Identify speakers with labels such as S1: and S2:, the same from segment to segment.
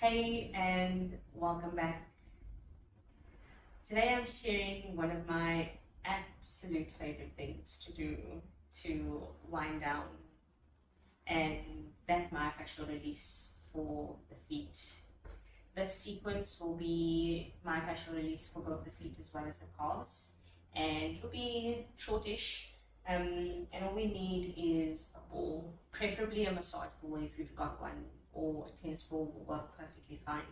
S1: Hey, and welcome back. Today I'm sharing one of my absolute favorite things to do to wind down, and that's myofascial release for the feet. This sequence will be myofascial release for both the feet as well as the calves, and it'll be shortish. And all we need is a ball, preferably a massage ball if you've got one, or a tennis ball will work perfectly fine.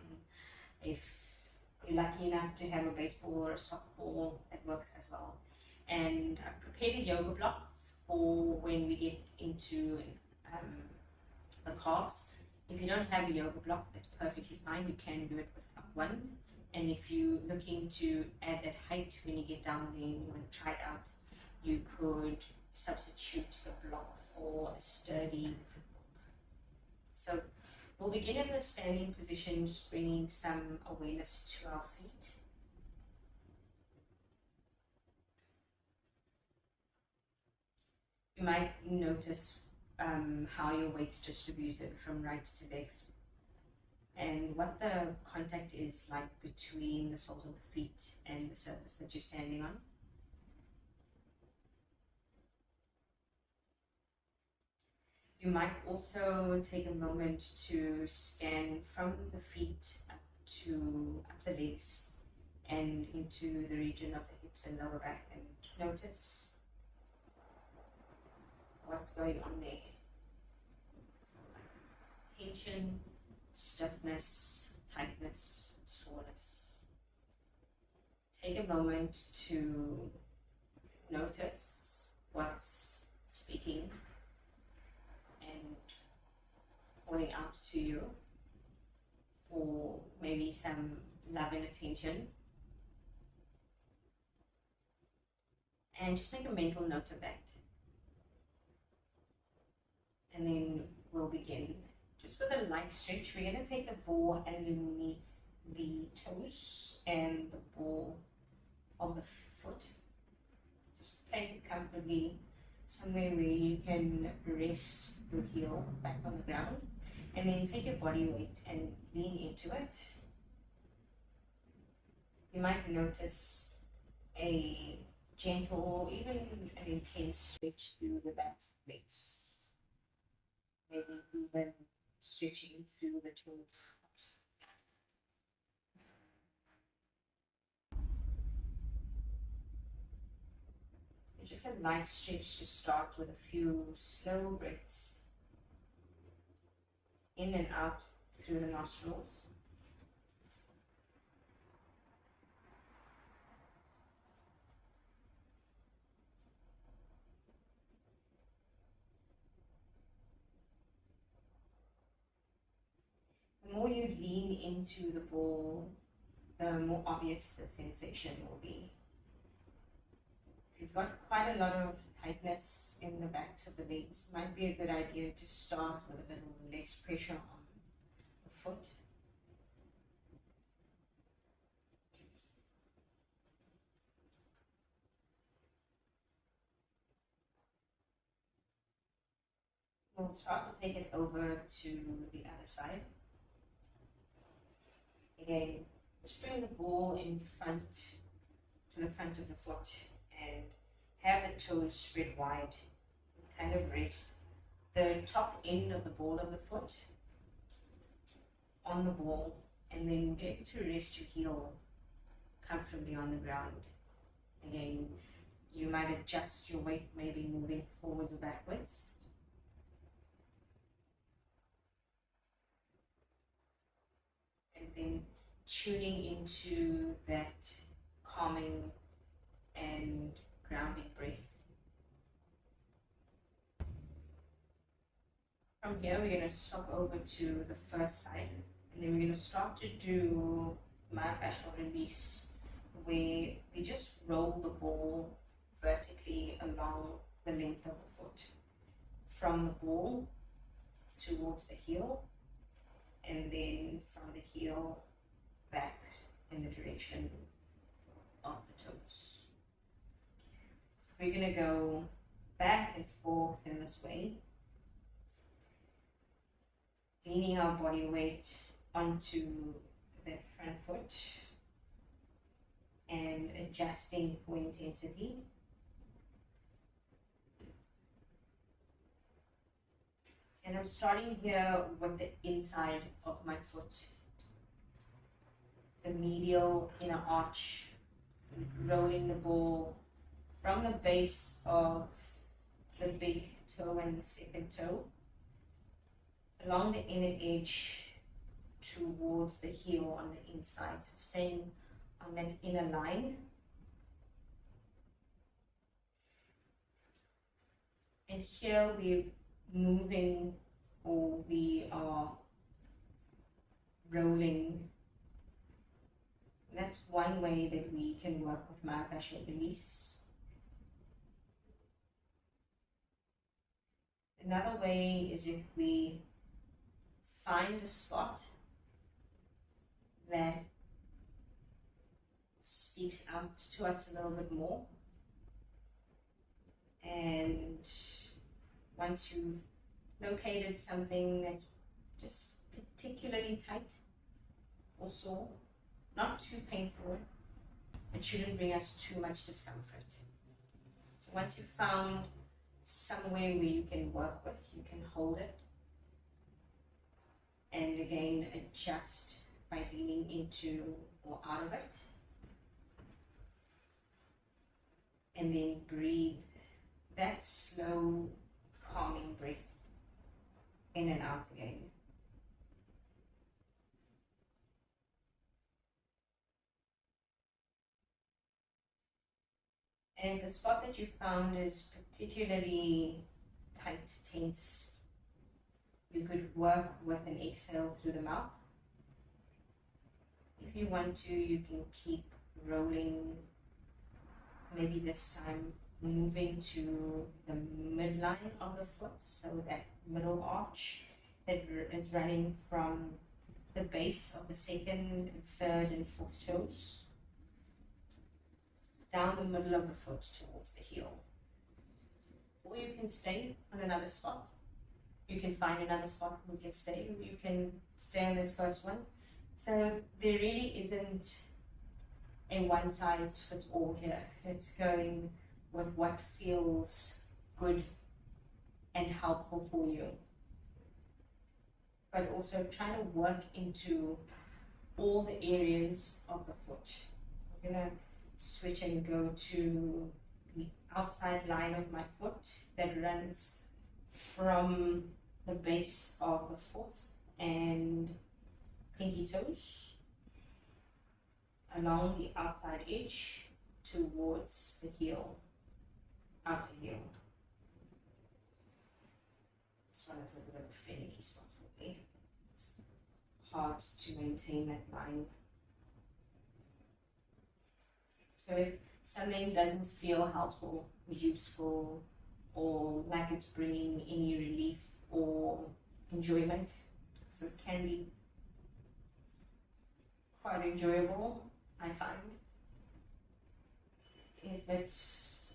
S1: If you're lucky enough to have a baseball or a softball, that works as well. And I've prepared a yoga block for when we get into the calves. If you don't have a yoga block, that's perfectly fine. You can do it without one. And if you're looking to add that height when you get down there and you want to try it out, you could substitute the block for a sturdy footboard. So we'll begin in the standing position, just bringing some awareness to our feet. You might notice how your weight's distributed from right to left, and what the contact is like between the soles of the feet and the surface that you're standing on. You might also take a moment to scan from the feet up the legs and into the region of the hips and lower back, and notice what's going on there. Tension, stiffness, tightness, soreness. Take a moment to notice what's speaking and calling out to you for maybe some love and attention. And just make a mental note of that. And then we'll begin. Just with a light stretch, we're going to take the ball underneath the toes and the ball of the foot. Just place it comfortably somewhere where you can rest your heel back on the ground, and then take your body weight and lean into it. You might notice a gentle, even an intense stretch through the back of the legs. Maybe even stretching through the toes. Just a light stretch to start, with a few slow breaths in and out through the nostrils. The more you lean into the ball, the more obvious the sensation will be. If you've got quite a lot of tightness in the backs of the legs, it might be a good idea to start with a little less pressure on the foot. We'll start to take it over to the other side. Again, just bring the ball in front, to the front of the foot, and have the toes spread wide. Kind of rest the top end of the ball of the foot on the ball, and then get to rest your heel comfortably on the ground. Again, you might adjust your weight, maybe moving forwards or backwards. And then tuning into that calming and grounding breath. From here, we're going to swap over to the first side, and then we're going to start to do myofascial release, where we just roll the ball vertically along the length of the foot, from the ball towards the heel, and then from the heel back in the direction of the toes. So we're going to go back and forth in this way, leaning our body weight onto that front foot and adjusting for intensity. And I'm starting here with the inside of my foot, the medial inner arch, rolling the ball from the base of the big toe and the second toe along the inner edge towards the heel on the inside, so staying on that inner line. And here we're moving, or we are rolling. That's one way that we can work with myofascial release. Another way is if we find a spot that speaks out to us a little bit more. And once you've located something that's just particularly tight or sore, not too painful, it shouldn't bring us too much discomfort. So once you've found somewhere where you can work with, you can hold it. And again, adjust by leaning into or out of it. And then breathe that slow, calming breath in and out again. And if the spot that you found is particularly tight, tense, you could work with an exhale through the mouth. If you want to, you can keep rolling, maybe this time moving to the midline of the foot, so that middle arch that is running from the base of the second, third, and fourth toes down the middle of the foot towards the heel. Or you can stay on another spot. You can find another spot where you can stay, or you can stay on the first one. So there really isn't a one size fits all here. It's going with what feels good and helpful for you. But also trying to work into all the areas of the foot. We're going to switch and go to the outside line of my foot that runs from the base of the fourth and pinky toes along the outside edge towards the heel, outer heel. This one is a bit of a finicky spot for me. It's hard to maintain that line. So if something doesn't feel helpful, useful, or like it's bringing any relief or enjoyment, because this can be quite enjoyable, I find. If it's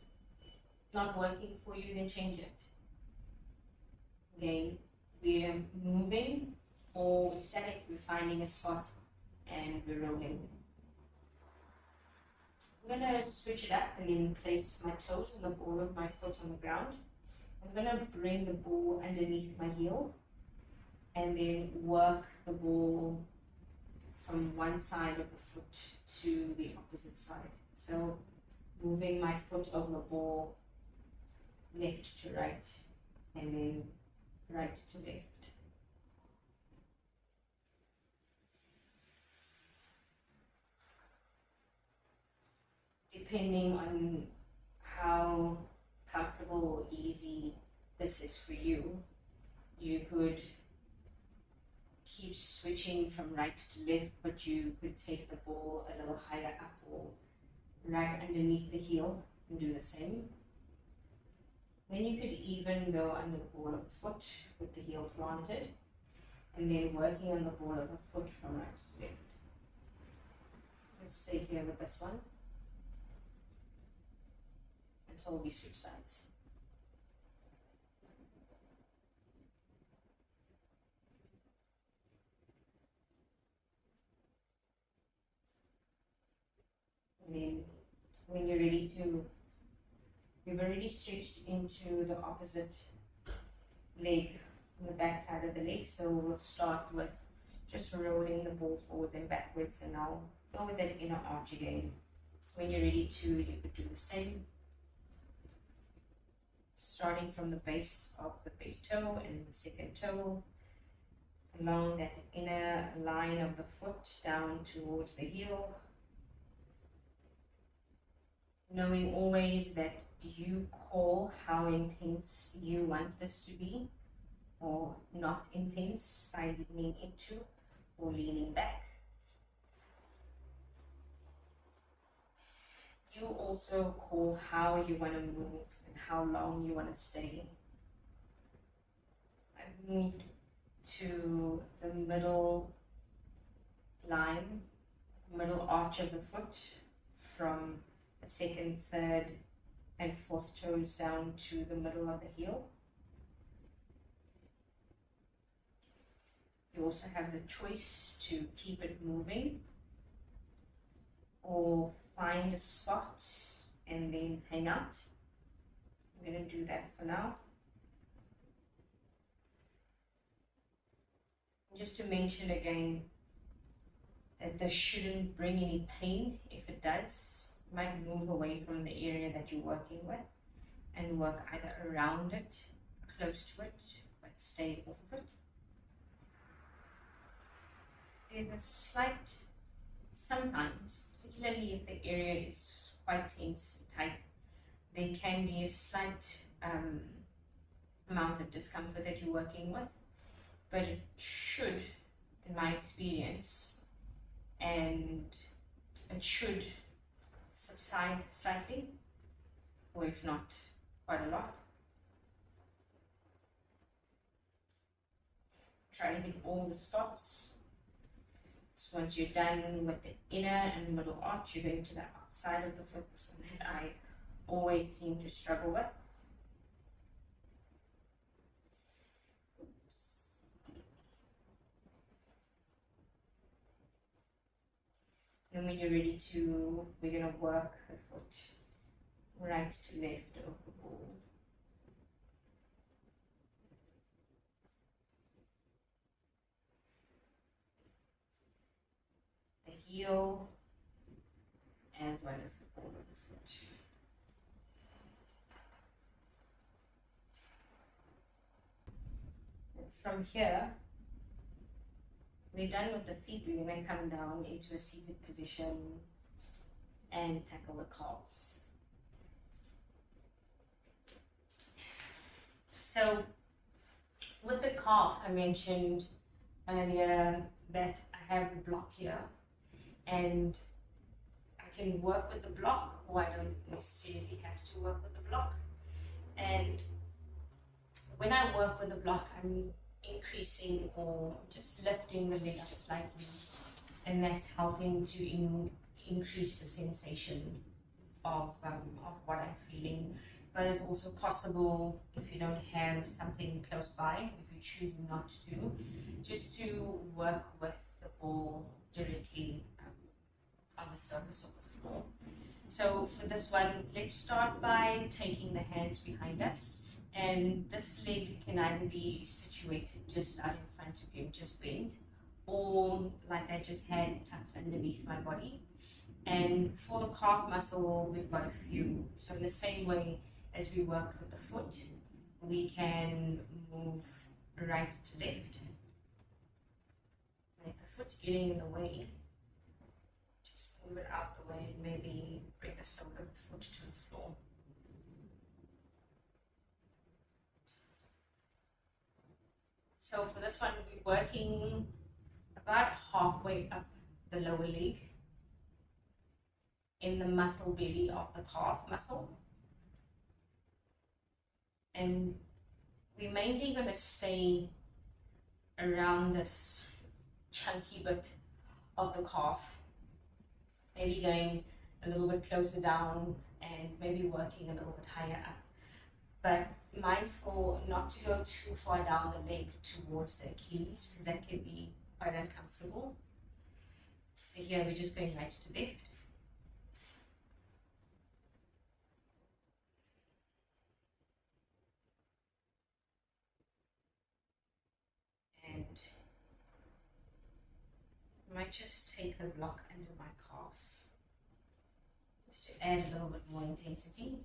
S1: not working for you, then change it. Again, we're moving or we're static, we're finding a spot and we're rolling. I'm going to switch it up and then place my toes and the ball of my foot on the ground. I'm going to bring the ball underneath my heel and then work the ball from one side of the foot to the opposite side. So moving my foot over the ball left to right and then right to left. Depending on how comfortable or easy this is for you, you could keep switching from right to left, but you could take the ball a little higher up or right underneath the heel and do the same. Then you could even go under the ball of the foot with the heel planted and then working on the ball of the foot from right to left. Let's stay here with this one until we switch sides. And then when you're ready to, you've already stretched into the opposite leg, on the back side of the leg. So we'll start with just rolling the ball forwards and backwards, and I'll go with that inner arch again. So when you're ready to, you could do the same. Starting from the base of the big toe and the second toe, along that inner line of the foot down towards the heel. Knowing always that you call how intense you want this to be, or not intense, by leaning into or leaning back. You also call how you want to move and how long you want to stay. I've moved to the middle line, middle arch of the foot, from the second, third, and fourth toes down to the middle of the heel. You also have the choice to keep it moving or find a spot and then hang out. I'm going to do that for now. Just to mention again that this shouldn't bring any pain. If it does, you might move away from the area that you're working with and work either around it, close to it, but stay off of it. There's a slight, sometimes, particularly if the area is quite tense, tight, there can be a slight amount of discomfort that you're working with, but it should, in my experience, and it should subside slightly, or if not, quite a lot. Try to hit all the spots. So once you're done with the inner and the middle arch, you're going to the outside of the foot, this one that I always seem to struggle with. Oops. And when you're ready to, we're going to work the foot right to left of the ball. The heel as well as the ball of the foot. And from here, we're done with the feet. We're going to come down into a seated position and tackle the calves. So with the calf, I mentioned earlier that I have the block here, and I can work with the block, or I don't necessarily have to work with the block. And when I work with the block, I'm increasing or just lifting the leg up slightly, and that's helping to increase the sensation of what I'm feeling. But it's also possible, if you don't have something close by, if you choose not to, just to work with the ball directly on the surface of the floor. So for this one, let's start by taking the hands behind us, and this leg can either be situated just out in front of you, just bent, or like I just had, tucked underneath my body. And for the calf muscle, we've got a few. So in the same way as we work with the foot, we can move right to left. And if the foot's getting in the way, just move it out the way and maybe bring the sole of the foot to the floor. So for this one, we're working about halfway up the lower leg in the muscle belly of the calf muscle. And we're mainly going to stay around this chunky bit of the calf, maybe going a little bit closer down and maybe working a little bit higher up. But mindful not to go too far down the leg towards the Achilles, because that can be quite uncomfortable. So here we're just going right to left. I might just take the block under my calf just to add a little bit more intensity.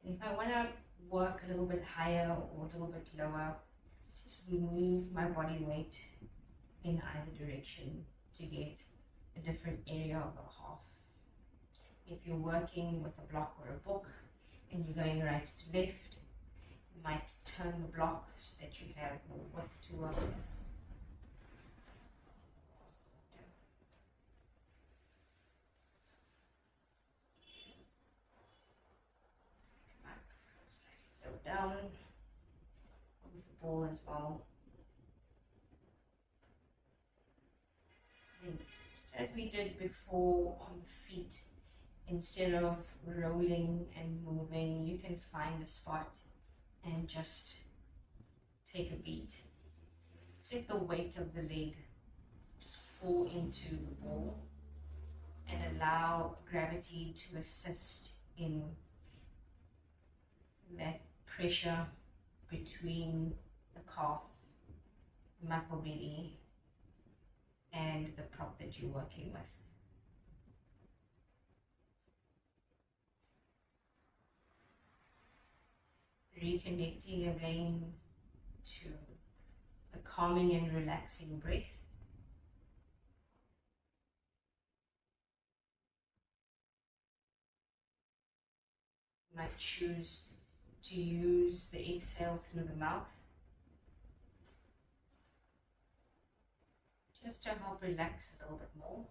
S1: And if I want to work a little bit higher or a little bit lower, just move my body weight in either direction to get a different area of the calf. If you're working with a block or a book and you're going right to left, you might turn the block so that you have more width to work with. Go down with the ball as well. And just as we did before on the feet, instead of rolling and moving, you can find a spot and just take a beat. Set the weight of the leg, just fall into the ball and allow gravity to assist in that pressure between the calf, muscle belly, and the prop that you're working with. Reconnecting again to a calming and relaxing breath. You might choose to use the exhale through the mouth just to help relax a little bit more.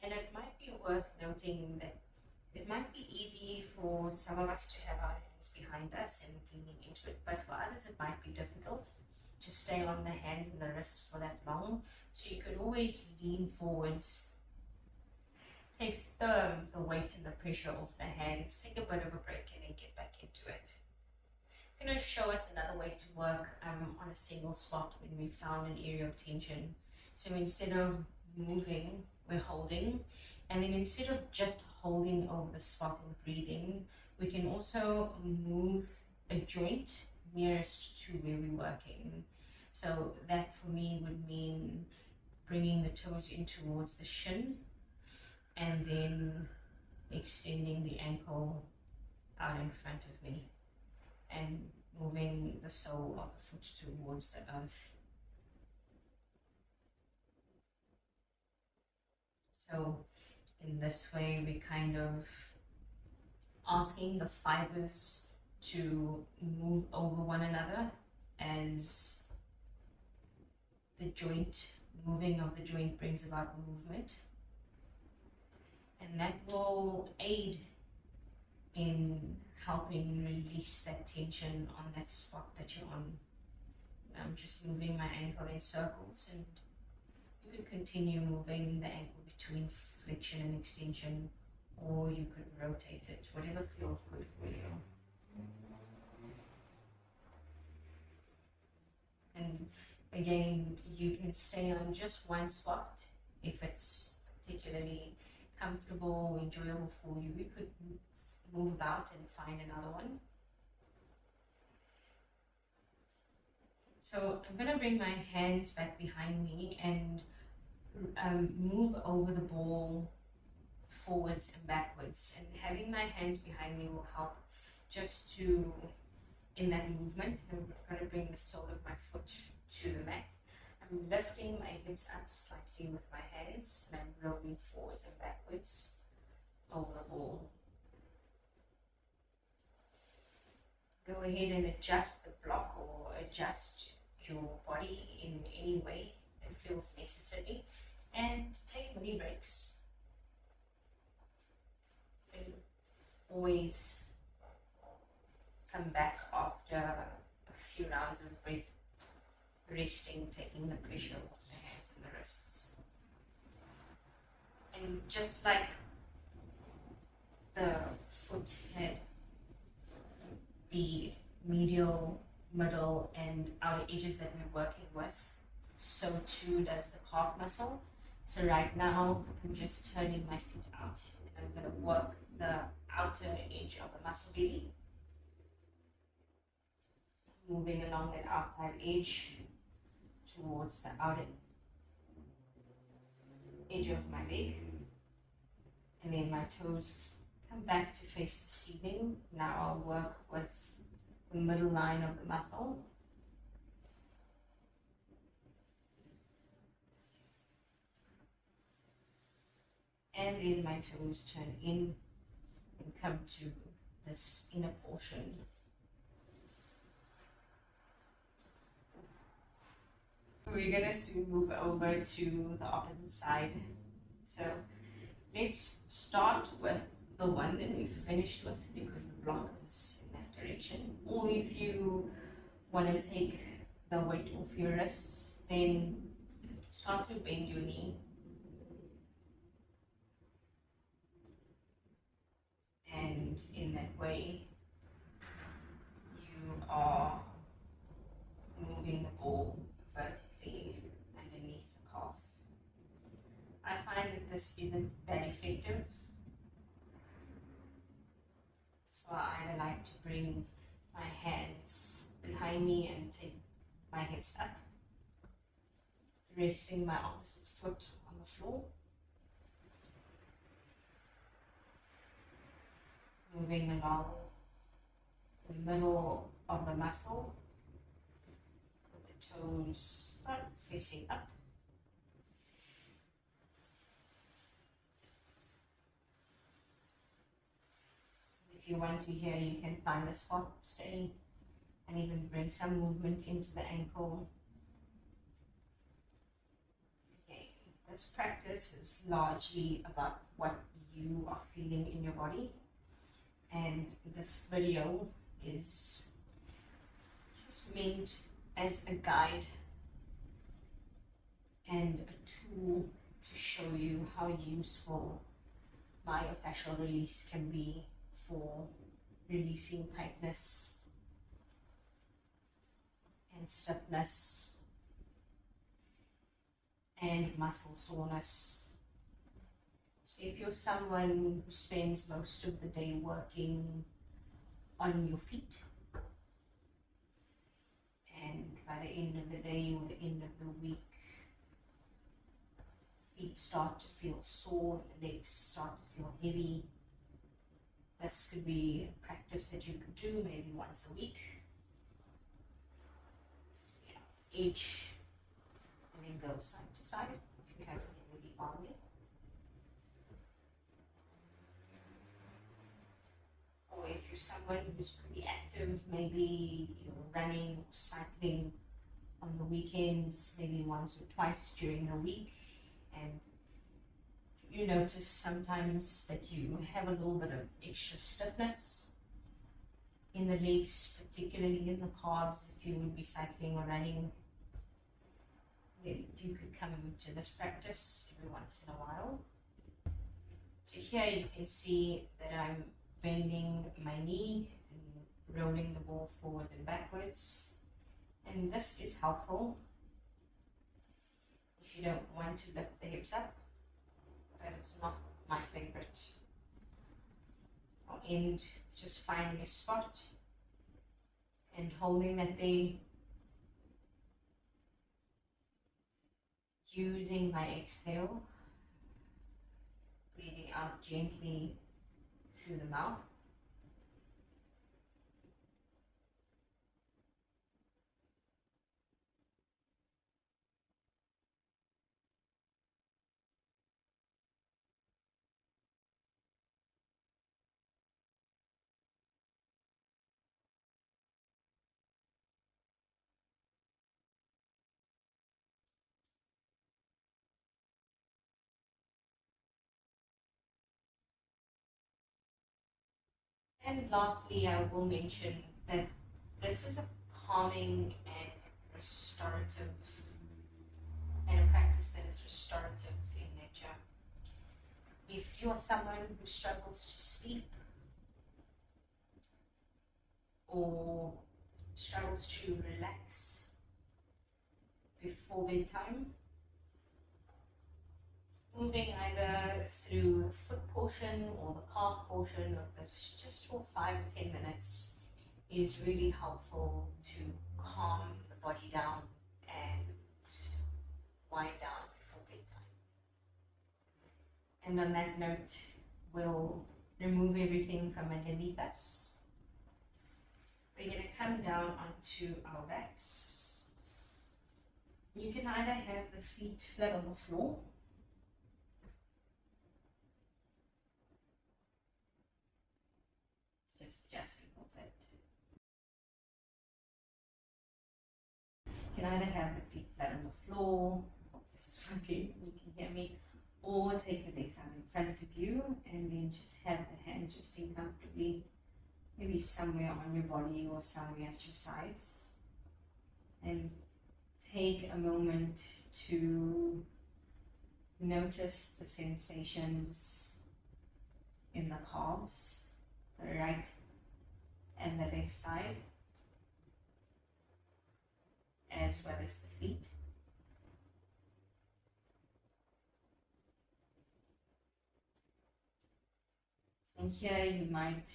S1: And it might be worth noting that it might be easy for some of us to have our hands behind us and leaning into it, but for others it might be difficult to stay on the hands and the wrists for that long. So you could always lean forwards, takes the weight and the pressure off the hands, take a bit of a break and then get back into it. I'm going to show us another way to work on a single spot when we found an area of tension. So instead of moving, we're holding, and then instead of just holding over the spot and breathing, we can also move a joint nearest to where we're working. So that for me would mean bringing the toes in towards the shin and then extending the ankle out in front of me and moving the sole of the foot towards the earth. So in this way, we're kind of asking the fibers to move over one another as the moving of the joint brings about movement. And that will aid in helping release that tension on that spot that you're on. I'm just moving my ankle in circles, and you could continue moving the ankle between flexion and extension, or you could rotate it, whatever feels good for you. And again, you can stay on just one spot if it's particularly comfortable, enjoyable for you. You could move about and find another one. So I'm going to bring my hands back behind me and move over the ball forwards and backwards, and having my hands behind me will help just to, in that movement, I'm going to bring the sole of my foot to the mat. I'm lifting my hips up slightly with my hands and I'm rolling forwards and backwards over the ball. Go ahead and adjust the block or adjust your body in any way that feels necessary, and take mini breaks. And always come back after a few rounds of breath, resting, taking the pressure off the hands and the wrists. And just like the foot had the medial, middle, and outer edges that we're working with, so too does the calf muscle. So right now, I'm just turning my feet out and I'm going to work the outer edge of the muscle belly, moving along that outside edge towards the outer edge of my leg. And then my toes come back to face the ceiling. Now I'll work with the middle line of the muscle. And then my toes turn in and come to this inner portion. We're gonna soon move over to the opposite side. So let's start with the one that we finished with because the block is in that direction. Or if you want to take the weight off your wrists, then start to bend your knee. And in that way, you are moving the ball vertically underneath the calf. I find that this isn't that effective, so I either like to bring my hands behind me and take my hips up, resting my opposite foot on the floor, moving along the middle of the muscle with the toes facing up. If you want to here, you can find a spot, stay, and even bring some movement into the ankle. Okay, this practice is largely about what you are feeling in your body, and this video is just meant as a guide and a tool to show you how useful myofascial release can be for releasing tightness and stiffness and muscle soreness. So if you're someone who spends most of the day working on your feet, and by the end of the day or the end of the week, feet start to feel sore, the legs start to feel heavy, this could be a practice that you could do maybe once a week. Each, and then go side to side if you have it really on it. Or if you're someone who's pretty active, maybe you're running or cycling on the weekends, maybe once or twice during the week, and you notice sometimes that you have a little bit of extra stiffness in the legs, particularly in the calves. If you would be cycling or running, you could come into this practice every once in a while. So here you can see that I'm bending my knee and rolling the ball forwards and backwards, and this is helpful if you don't want to lift the hips up, but it's not my favorite. I'll end just finding a spot and holding that there, using my exhale, breathing out gently through the mouth. And lastly, I will mention that this is a calming and restorative, and a practice that is restorative in nature. If you are someone who struggles to sleep or struggles to relax before bedtime, moving either through the foot portion or the calf portion of this just for 5 to 10 minutes is really helpful to calm the body down and wind down before bedtime. And on that note, we'll remove everything from underneath us. We're going to come down onto our backs. You can either have the feet flat on the floor, just adjusting a bit. You can either have the feet flat on the floor, hope this is working, you can hear me, or take the legs out in front of you and then just have the hands resting comfortably, maybe somewhere on your body or somewhere at your sides. And take a moment to notice the sensations in the calves, the right and the left side, as well as the feet. And here you might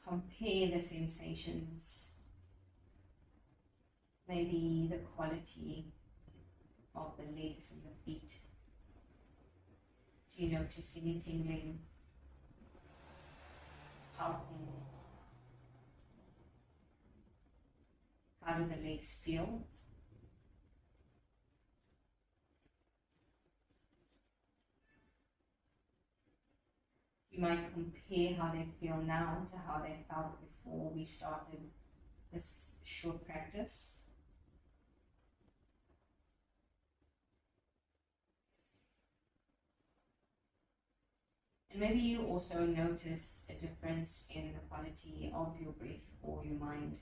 S1: compare the sensations, maybe the quality of the legs and the feet. Do you notice any tingling, pulsing? How do the legs feel? You might compare how they feel now to how they felt before we started this short practice. And maybe you also notice a difference in the quality of your breath or your mind,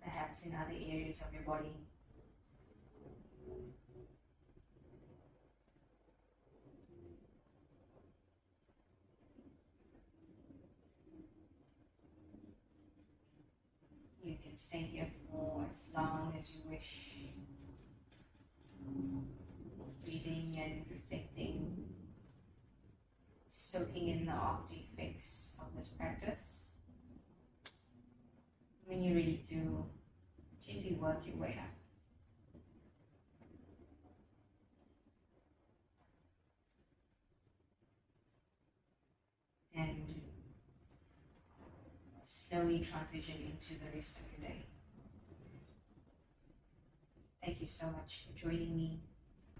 S1: perhaps in other areas of your body. You can stay here for as long as you wish, breathing and reflecting, soaking in the after effects of this practice. When you're ready to gently work your way up. And slowly transition into the rest of your day. Thank you so much for joining me,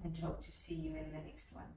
S1: and hope to see you in the next one.